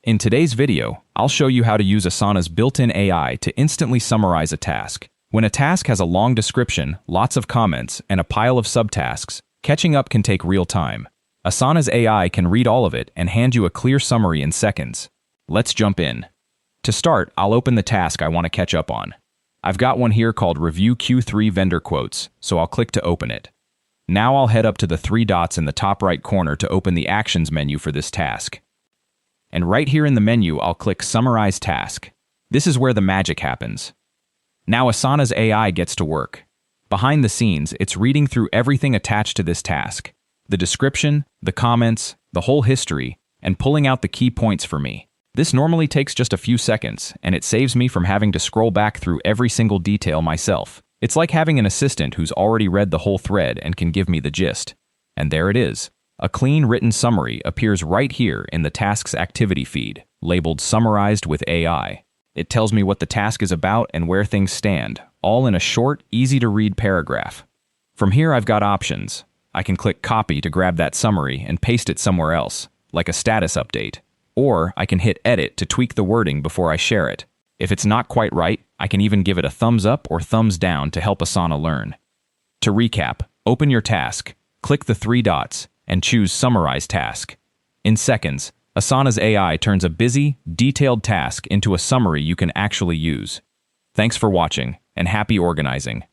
In today's video, I'll show you how to use Asana's built-in AI to instantly summarize a task. When a task has a long description, lots of comments, and a pile of subtasks, catching up can take real time. Asana's AI can read all of it and hand you a clear summary in seconds. Let's jump in. To start, I'll open the task I want to catch up on. I've got one here called Review Q3 Vendor Quotes, so I'll click to open it. Now I'll head up to the three dots in the top right corner to open the Actions menu for this task. And right here in the menu, I'll click Summarize Task. This is where the magic happens. Now Asana's AI gets to work. Behind the scenes, it's reading through everything attached to this task. The description, the comments, the whole history, and pulling out the key points for me. This normally takes just a few seconds, and it saves me from having to scroll back through every single detail myself. It's like having an assistant who's already read the whole thread and can give me the gist. And there it is. A clean written summary appears right here in the task's activity feed, labeled Summarized with AI. It tells me what the task is about and where things stand, all in a short, easy-to-read paragraph. From here, I've got options. I can click Copy to grab that summary and paste it somewhere else, like a status update. Or I can hit Edit to tweak the wording before I share it. If it's not quite right, I can even give it a thumbs up or thumbs down to help Asana learn. To recap, open your task, click the three dots, and choose Summarize Task. In seconds, Asana's AI turns a busy, detailed task into a summary you can actually use. Thanks for watching, and happy organizing.